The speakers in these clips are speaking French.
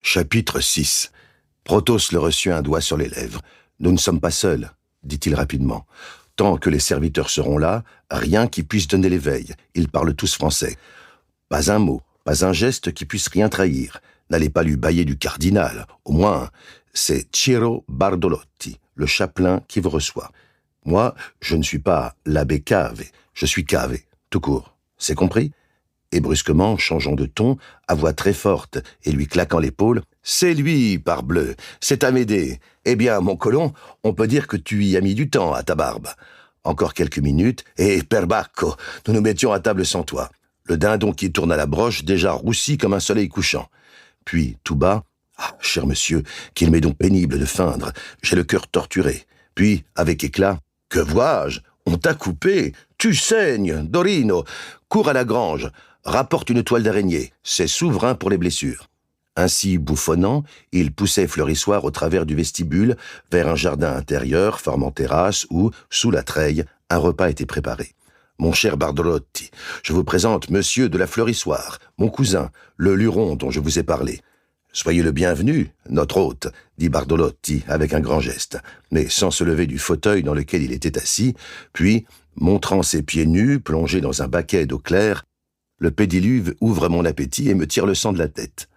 Chapitre 6. Protos le reçut un doigt sur les lèvres. « Nous ne sommes pas seuls, » dit-il rapidement. « Tant que les serviteurs seront là, rien qui puisse donner l'éveil. Ils parlent tous français. Pas un mot, pas un geste qui puisse rien trahir. N'allez pas lui bâiller du cardinal. Au moins, c'est Ciro Bardolotti, le chapelain, qui vous reçoit. Moi, je ne suis pas l'abbé Cave, je suis Cave, tout court. C'est compris ?» Et brusquement, changeant de ton, à voix très forte et lui claquant l'épaule, « C'est lui, parbleu, c'est Amédée. Eh bien, mon colon, on peut dire que tu y as mis du temps à ta barbe. Encore quelques minutes, et perbacco, nous nous mettions à table sans toi. Le dindon qui tourne à la broche, déjà roussi comme un soleil couchant. Puis, tout bas, « Ah, cher monsieur, qu'il m'est donc pénible de feindre, j'ai le cœur torturé. » Puis, avec éclat, « Que vois-je? On t'a coupé, tu saignes, Dorino, cours à la grange. » Rapporte une toile d'araignée, c'est souverain pour les blessures. Ainsi bouffonnant, il poussait Fleurissoir au travers du vestibule vers un jardin intérieur formant terrasse où, sous la treille, un repas était préparé. « Mon cher Bardolotti, je vous présente monsieur de la Fleurissoir, mon cousin, le luron dont je vous ai parlé. »« Soyez le bienvenu, notre hôte, » dit Bardolotti avec un grand geste, mais sans se lever du fauteuil dans lequel il était assis, puis, montrant ses pieds nus plongés dans un baquet d'eau claire, le pédiluve ouvre mon appétit et me tire le sang de la tête.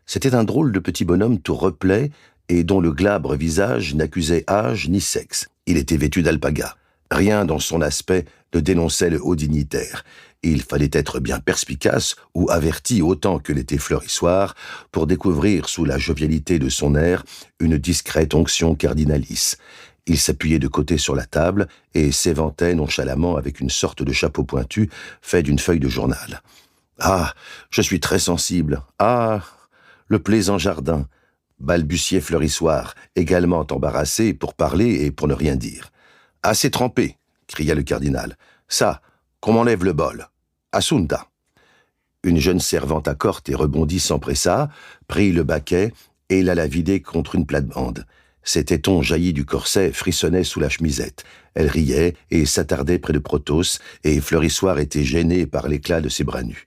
C'était un drôle de petit bonhomme tout replet et dont le glabre visage n'accusait âge ni sexe. Il était vêtu d'alpaga. Rien dans son aspect ne dénonçait le haut dignitaire. Il fallait être bien perspicace ou averti autant que l'était Fleurissoir pour découvrir sous la jovialité de son air une discrète onction cardinalice. Il s'appuyait de côté sur la table et s'éventait nonchalamment avec une sorte de chapeau pointu fait d'une feuille de journal. « Ah, je suis très sensible. Ah, le plaisant jardin !» balbutiait Fleurissoir, également embarrassé pour parler et pour ne rien dire. « Assez trempé !» cria le cardinal. « Ça, qu'on m'enlève le bol. Assunta !» Une jeune servante accorte et rebondit s'empressa, prit le baquet et l'alla vider contre une plate-bande. Ses tétons jaillis du corset frissonnaient sous la chemisette. Elle riait et s'attardait près de Protos, et Fleurissoir était gêné par l'éclat de ses bras nus.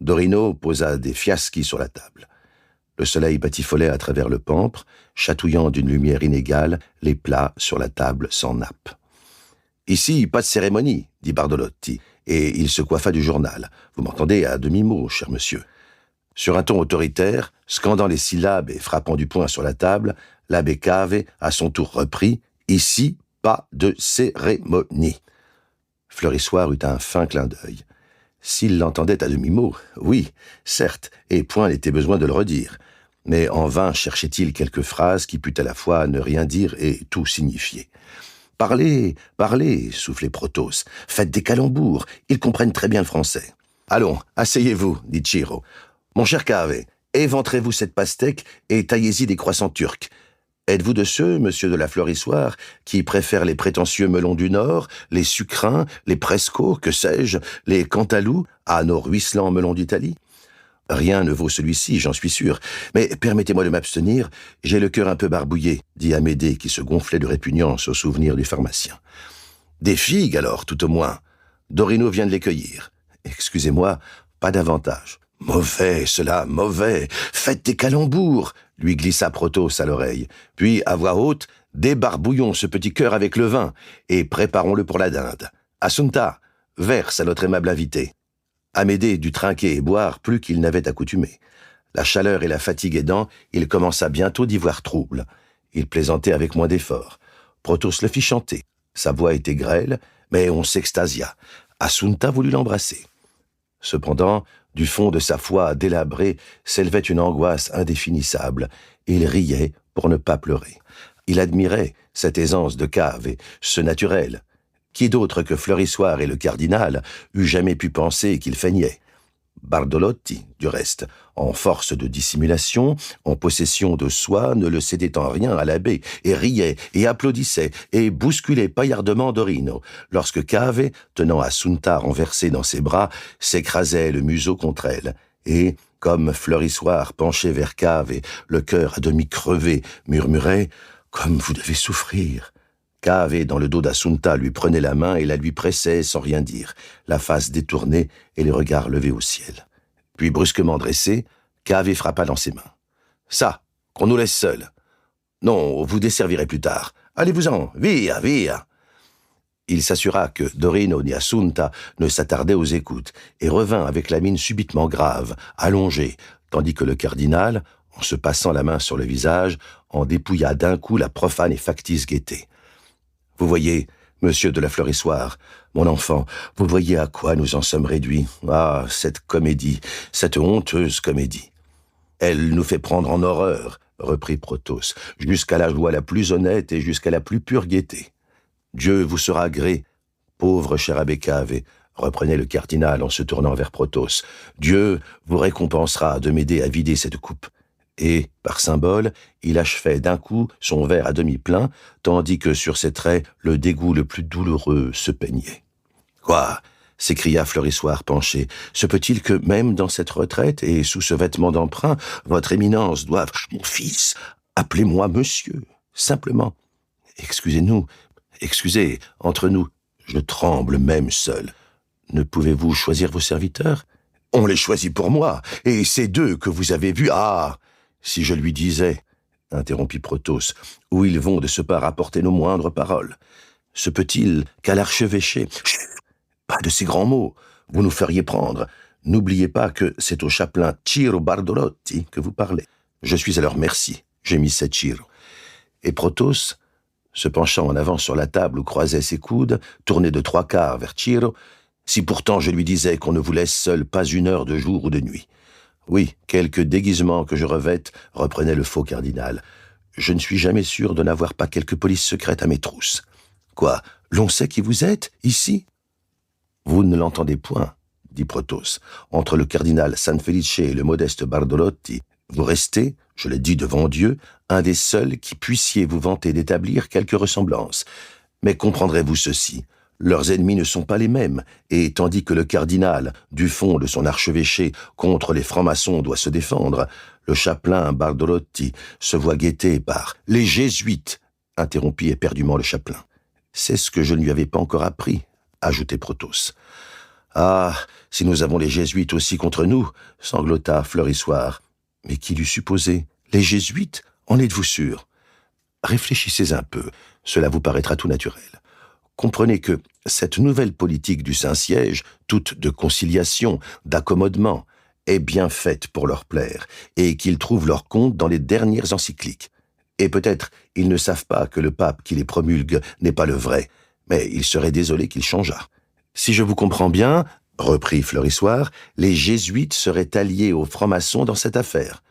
Dorino posa des fiasquis sur la table. Le soleil batifolait à travers le pampre, chatouillant d'une lumière inégale les plats sur la table sans nappe. « Ici, pas de cérémonie, » dit Bardolotti, et il se coiffa du journal. « Vous m'entendez à demi-mot, cher monsieur. » Sur un ton autoritaire, scandant les syllabes et frappant du poing sur la table, l'abbé Cave, à son tour reprit « Ici, pas de cérémonie ». Fleurissoir eut un fin clin d'œil. S'il l'entendait à demi-mot, oui, certes, et point n'était besoin de le redire. Mais en vain cherchait-il quelque phrase qui pût à la fois ne rien dire et tout signifier. « Parlez, parlez, » soufflait Protos. « Faites des calembours, ils comprennent très bien le français. »« Allons, asseyez-vous, » dit Ciro. « Mon cher Cave, éventrez-vous cette pastèque et taillez-y des croissants turcs. Êtes-vous de ceux, monsieur de la Fleurissoir, qui préfèrent les prétentieux melons du Nord, les sucrins, les presco, que sais-je, les cantalous, à nos ruisselants melons d'Italie? Rien ne vaut celui-ci, j'en suis sûr. Mais permettez-moi de m'abstenir, j'ai le cœur un peu barbouillé, dit Amédée, qui se gonflait de répugnance au souvenir du pharmacien. Des figues, alors, tout au moins. Dorino vient de les cueillir. Excusez-moi, pas davantage. Mauvais, cela, mauvais. Faites des calembours, lui glissa Protos à l'oreille. Puis, à voix haute, débarbouillons ce petit cœur avec le vin et préparons-le pour la dinde. Assunta, verse à notre aimable invité. Amédée dut trinquer et boire plus qu'il n'avait accoutumé. La chaleur et la fatigue aidant, il commença bientôt d'y voir trouble. Il plaisantait avec moins d'effort. Protos le fit chanter. Sa voix était grêle, mais on s'extasia. Assunta voulut l'embrasser. Cependant, du fond de sa foi délabrée s'élevait une angoisse indéfinissable. Il riait pour ne pas pleurer. Il admirait cette aisance de Cave, ce naturel. Qui d'autre que Fleurissoir et le cardinal eût jamais pu penser qu'il feignait? Bardolotti, du reste, en force de dissimulation, en possession de soi, ne le cédait en rien à l'abbé, et riait, et applaudissait, et bousculait paillardement Dorino, lorsque Cave, tenant Assunta renversée dans ses bras, s'écrasait le museau contre elle, et, comme Fleurissoir penché vers Cave, le cœur à demi crevé, murmurait « Comme vous devez souffrir !» Cave, dans le dos d'Assunta, lui prenait la main et la lui pressait sans rien dire, la face détournée et les regards levés au ciel. Puis, brusquement dressé, Cave frappa dans ses mains. Ça, qu'on nous laisse seuls. Non, vous desservirez plus tard. Allez-vous-en, via, via. Il s'assura que Dorino ni Assunta ne s'attardaient aux écoutes et revint avec la mine subitement grave, allongée, tandis que le cardinal, en se passant la main sur le visage, en dépouilla d'un coup la profane et factice gaieté. « Vous voyez, monsieur de la Fleurissoire, mon enfant, vous voyez à quoi nous en sommes réduits. Ah, cette comédie, cette honteuse comédie. Elle nous fait prendre en horreur, reprit Protos, jusqu'à la joie la plus honnête et jusqu'à la plus pure gaieté. Dieu vous sera gré, pauvre cher abbé Cave, reprenait le cardinal en se tournant vers Protos. Dieu vous récompensera de m'aider à vider cette coupe. Et, par symbole, il achevait d'un coup son verre à demi plein, tandis que sur ses traits, le dégoût le plus douloureux se peignait. « Quoi » s'écria Fleurissoire penché. « Se peut-il que, même dans cette retraite et sous ce vêtement d'emprunt, votre éminence doive... Mon fils, appelez-moi monsieur, simplement. Excusez-nous, excusez, entre nous, je tremble même seul. Ne pouvez-vous choisir vos serviteurs ? On les choisit pour moi, et ces deux que vous avez vus, ah ! Si je lui disais, interrompit Protos, où ils vont de ce pas rapporter nos moindres paroles. Se peut-il qu'à l'archevêché... Chut, pas de ces grands mots, vous nous feriez prendre. N'oubliez pas que c'est au chapelain Ciro Bardolotti que vous parlez. Je suis à leur merci, gémissait Ciro. Et Protos, se penchant en avant sur la table où croisait ses coudes, tourné de trois quarts vers Ciro, si pourtant je lui disais qu'on ne vous laisse seul pas une heure de jour ou de nuit. Oui, quelque déguisement que je revête, reprenait le faux cardinal. Je ne suis jamais sûr de n'avoir pas quelque police secrète à mes trousses. Quoi, l'on sait qui vous êtes, ici ? Vous ne l'entendez point, dit Protos. Entre le cardinal San Felice et le modeste Bardolotti, vous restez, je le dis devant Dieu, un des seuls qui puissiez vous vanter d'établir quelque ressemblance. Mais comprendrez-vous ceci ? Leurs ennemis ne sont pas les mêmes, et tandis que le cardinal, du fond de son archevêché, contre les francs-maçons doit se défendre, le chapelain Bardolotti se voit guetté par « les jésuites », interrompit éperdument le chapelain. « C'est ce que je ne lui avais pas encore appris », ajoutait Protos. « Ah, si nous avons les jésuites aussi contre nous », sanglota Fleurissoire. « Mais qui l'eût supposé ? Les jésuites ? En êtes-vous sûr ? Réfléchissez un peu, cela vous paraîtra tout naturel. Comprenez que cette nouvelle politique du Saint-Siège, toute de conciliation, d'accommodement, est bien faite pour leur plaire, et qu'ils trouvent leur compte dans les dernières encycliques. Et peut-être ils ne savent pas que le pape qui les promulgue n'est pas le vrai, mais ils seraient désolés qu'il changeât. Si je vous comprends bien, reprit Fleurissoire, les jésuites seraient alliés aux francs-maçons dans cette affaire.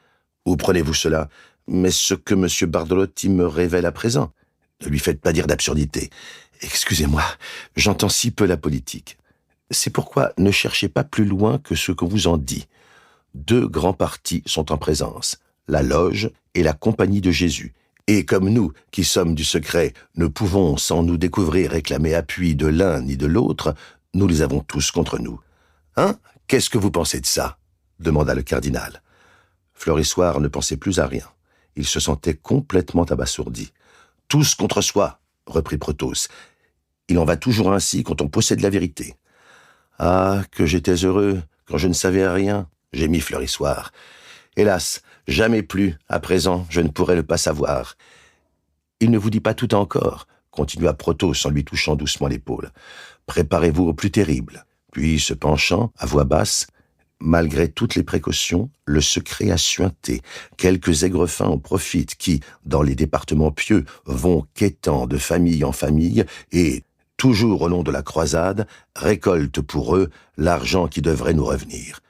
Où prenez-vous cela ? Mais ce que M. Bardolotti me révèle à présent. Ne lui faites pas dire d'absurdité. Excusez-moi, j'entends si peu la politique. C'est pourquoi ne cherchez pas plus loin que ce que vous en dit. Deux grands partis sont en présence, la Loge et la Compagnie de Jésus. Et comme nous, qui sommes du secret, ne pouvons sans nous découvrir réclamer appui de l'un ni de l'autre, nous les avons tous contre nous. Hein ? Qu'est-ce que vous pensez de ça ? Demanda le cardinal. Fleurissoire ne pensait plus à rien. Il se sentait complètement abasourdi. Tous contre soi, reprit Protos. Il en va toujours ainsi quand on possède la vérité. Ah, que j'étais heureux quand je ne savais rien, gémit Fleurissoire. Hélas, jamais plus, à présent, je ne pourrais le pas savoir. Il ne vous dit pas tout encore, continua Protos en lui touchant doucement l'épaule. Préparez-vous au plus terrible. Puis, se penchant, à voix basse, malgré toutes les précautions, le secret a suinté. Quelques aigrefins en profitent qui, dans les départements pieux, vont quêtant de famille en famille et, toujours au long de la croisade, récoltent pour eux l'argent qui devrait nous revenir.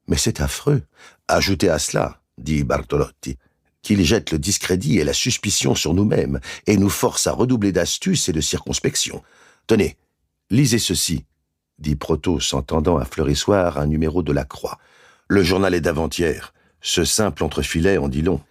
Mais c'est affreux. Ajoutez à cela, dit Bartolotti, qu'il jette le discrédit et la suspicion sur nous-mêmes et nous force à redoubler d'astuce et de circonspection. Tenez, lisez ceci, dit Protos en tendant à Fleurissoire un numéro de la Croix. Le journal est d'avant-hier. Ce simple entrefilet en dit long.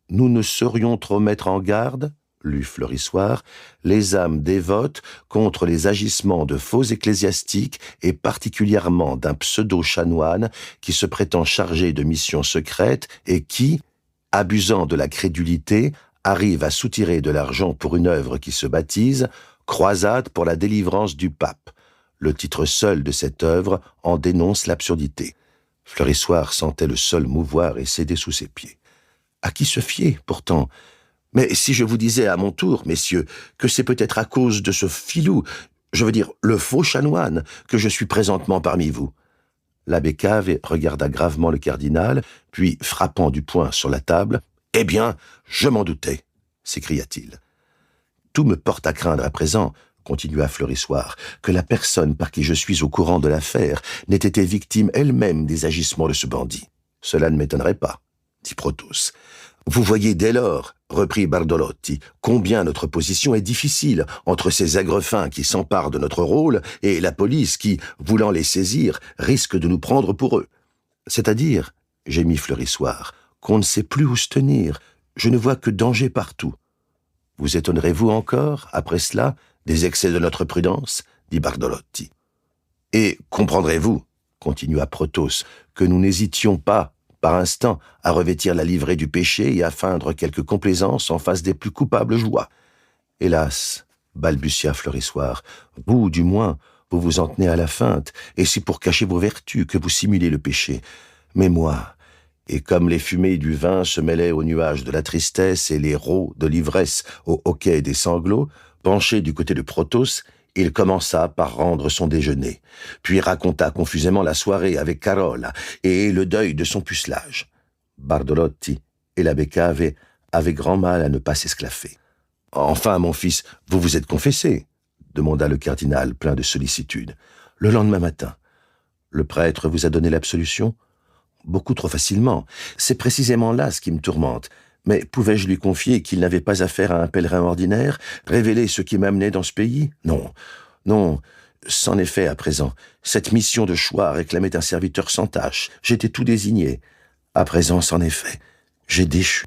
Nous ne saurions trop mettre en garde, lut Fleurissoire, les âmes dévotes contre les agissements de faux ecclésiastiques et particulièrement d'un pseudo-chanoine qui se prétend chargé de missions secrètes et qui, abusant de la crédulité, arrive à soutirer de l'argent pour une œuvre qui se baptise « Croisade pour la délivrance du pape ». Le titre seul de cette œuvre en dénonce l'absurdité. Fleurissoire sentait le sol mouvoir et céder sous ses pieds. À qui se fier, pourtant? Mais si je vous disais à mon tour, messieurs, que c'est peut-être à cause de ce filou, je veux dire le faux chanoine, que je suis présentement parmi vous. » L'abbé Cave regarda gravement le cardinal, puis, frappant du poing sur la table, « Eh bien, je m'en doutais !» s'écria-t-il. « Tout me porte à craindre à présent, » continua Fleurissoir, « que la personne par qui je suis au courant de l'affaire n'ait été victime elle-même des agissements de ce bandit. Cela ne m'étonnerait pas, » dit Protos. « Vous voyez dès lors, reprit Bardolotti, combien notre position est difficile entre ces aigrefins qui s'emparent de notre rôle et la police qui, voulant les saisir, risque de nous prendre pour eux. C'est-à-dire, gémit Fleurissoir, qu'on ne sait plus où se tenir. Je ne vois que danger partout. Vous étonnerez-vous encore, après cela, des excès de notre prudence, dit Bardolotti. Et comprendrez-vous, continua Protos, que nous n'hésitions pas, par instant, à revêtir la livrée du péché et à feindre quelque complaisance en face des plus coupables joies. Hélas, balbutia Fleurissoir, vous, du moins, vous vous en tenez à la feinte, et c'est pour cacher vos vertus que vous simulez le péché. Mais moi, et comme les fumées du vin se mêlaient aux nuages de la tristesse et les raux de l'ivresse au hoquet des sanglots, penché du côté de Protos, il commença par rendre son déjeuner, puis raconta confusément la soirée avec Carola et le deuil de son pucelage. Bardolotti et l'abbé Cave avaient grand mal à ne pas s'esclaffer. « Enfin, mon fils, vous vous êtes confessé ?» demanda le cardinal, plein de sollicitude. « Le lendemain matin. Le prêtre vous a donné l'absolution ? Beaucoup trop facilement. C'est précisément là ce qui me tourmente. Mais pouvais-je lui confier qu'il n'avait pas affaire à un pèlerin ordinaire, révéler ce qui m'amenait dans ce pays? Non, non, c'en est fait à présent. Cette mission de choix réclamait un serviteur sans tâche. J'étais tout désigné. À présent, c'en est fait. J'ai déchu. »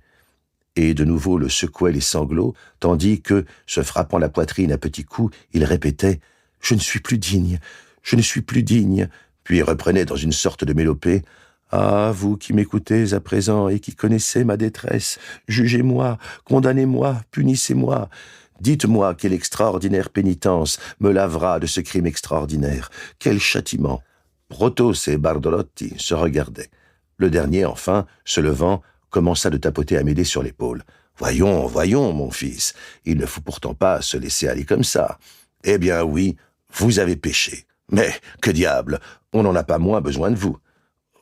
Et de nouveau le secouait les sanglots, tandis que, se frappant la poitrine à petits coups, il répétait « Je ne suis plus digne, je ne suis plus digne », puis reprenait dans une sorte de mélopée « Ah, vous qui m'écoutez à présent et qui connaissez ma détresse, jugez-moi, condamnez-moi, punissez-moi. Dites-moi quelle extraordinaire pénitence me lavera de ce crime extraordinaire. Quel châtiment !» Protos et Bardolotti se regardaient. Le dernier, enfin, se levant, commença de tapoter Amédée sur l'épaule. « Voyons, voyons, mon fils, il ne faut pourtant pas se laisser aller comme ça. Eh bien oui, vous avez péché. Mais, que diable, on n'en a pas moins besoin de vous.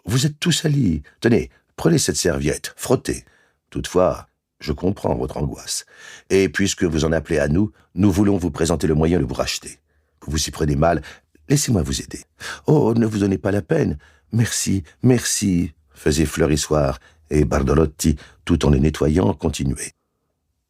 Vous êtes tout salis. Tenez, prenez cette serviette, frottez. Toutefois, je comprends votre angoisse. Et puisque vous en appelez à nous, nous voulons vous présenter le moyen de vous racheter. Vous y prenez mal, laissez-moi vous aider. Oh, ne vous donnez pas la peine. Merci, merci, faisait Fleurissoir, et Bardolotti, tout en les nettoyant, continuait.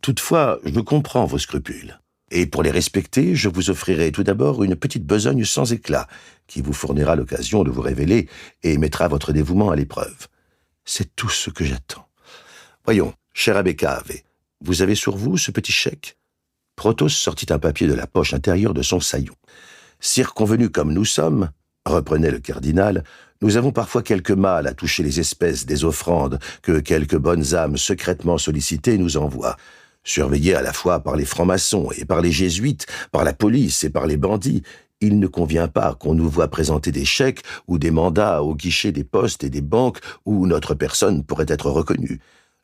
Toutefois, je comprends vos scrupules. Et pour les respecter, je vous offrirai tout d'abord une petite besogne sans éclat, qui vous fournira l'occasion de vous révéler et mettra votre dévouement à l'épreuve. C'est tout ce que j'attends. Voyons, cher abbé Cave, vous avez sur vous ce petit chèque ? Protos sortit un papier de la poche intérieure de son saillon. Circonvenus comme nous sommes, reprenait le cardinal, nous avons parfois quelque mal à toucher les espèces des offrandes que quelques bonnes âmes secrètement sollicitées nous envoient. Surveillés à la fois par les francs-maçons et par les jésuites, par la police et par les bandits, il ne convient pas qu'on nous voie présenter des chèques ou des mandats au guichet des postes et des banques où notre personne pourrait être reconnue.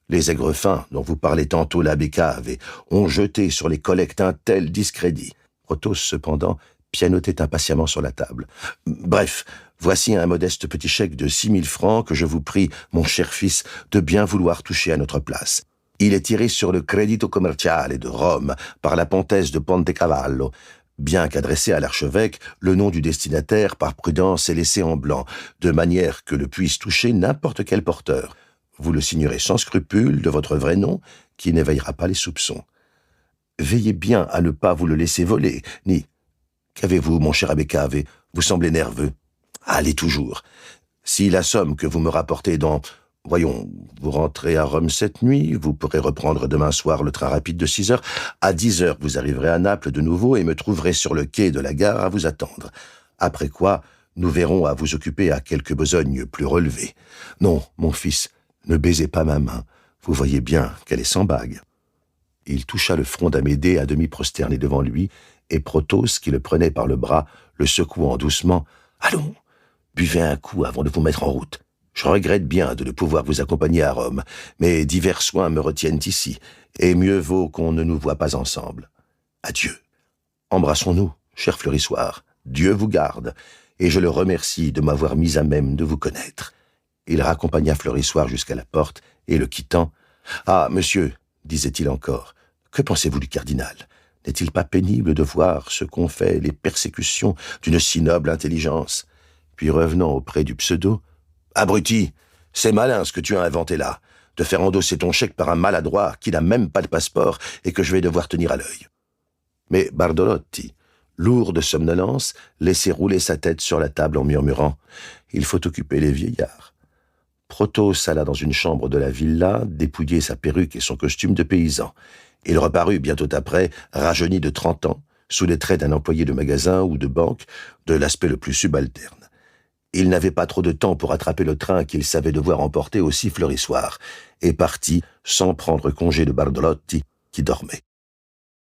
Les aigrefins, dont vous parlez tantôt l'abbé Cave, ont jeté sur les collectes un tel discrédit. Protos, cependant, pianotait impatiemment sur la table. « Bref, voici un modeste petit chèque de 6 000 francs que je vous prie, mon cher fils, de bien vouloir toucher à notre place. Il est tiré sur le Credito Commerciale de Rome par la Comtesse de Pontecavallo. Bien qu'adressé à l'archevêque, le nom du destinataire, par prudence, est laissé en blanc, de manière que le puisse toucher n'importe quel porteur. Vous le signerez sans scrupule de votre vrai nom, qui n'éveillera pas les soupçons. Veillez bien à ne pas vous le laisser voler, ni... Qu'avez-vous, mon cher abbé Cave? Vous semblez nerveux. Allez toujours. Si la somme que vous me rapportez dans... Voyons, vous rentrez à Rome cette nuit, vous pourrez reprendre demain soir le train rapide de 6 heures. À 10 heures, vous arriverez à Naples de nouveau et me trouverez sur le quai de la gare à vous attendre. Après quoi, nous verrons à vous occuper à quelque besogne plus relevée. Non, mon fils, ne baisez pas ma main. Vous voyez bien qu'elle est sans bague. » Il toucha le front d'Amédée à demi prosterné devant lui, et Protos, qui le prenait par le bras, le secouant doucement. « Allons, buvez un coup avant de vous mettre en route. Je regrette bien de ne pouvoir vous accompagner à Rome, mais divers soins me retiennent ici, et mieux vaut qu'on ne nous voie pas ensemble. Adieu. Embrassons-nous, cher Fleurissoir. Dieu vous garde, et je le remercie de m'avoir mis à même de vous connaître. » Il raccompagna Fleurissoir jusqu'à la porte, et le quittant, « Ah, monsieur, disait-il encore, que pensez-vous du cardinal? N'est-il pas pénible de voir ce qu'ont fait les persécutions d'une si noble intelligence ?» Puis revenant auprès du pseudo, « Abruti, c'est malin ce que tu as inventé là, de faire endosser ton chèque par un maladroit qui n'a même pas de passeport et que je vais devoir tenir à l'œil. » Mais Bardolotti, lourd de somnolence, laissait rouler sa tête sur la table en murmurant « Il faut occuper les vieillards. » Protos alla dans une chambre de la villa, dépouiller sa perruque et son costume de paysan. Il reparut bientôt après, rajeuni de 30 ans, sous les traits d'un employé de magasin ou de banque, de l'aspect le plus subalterne. Il n'avait pas trop de temps pour attraper le train qu'il savait devoir emporter aussi Fleurissoir, et partit sans prendre congé de Bardolotti, qui dormait.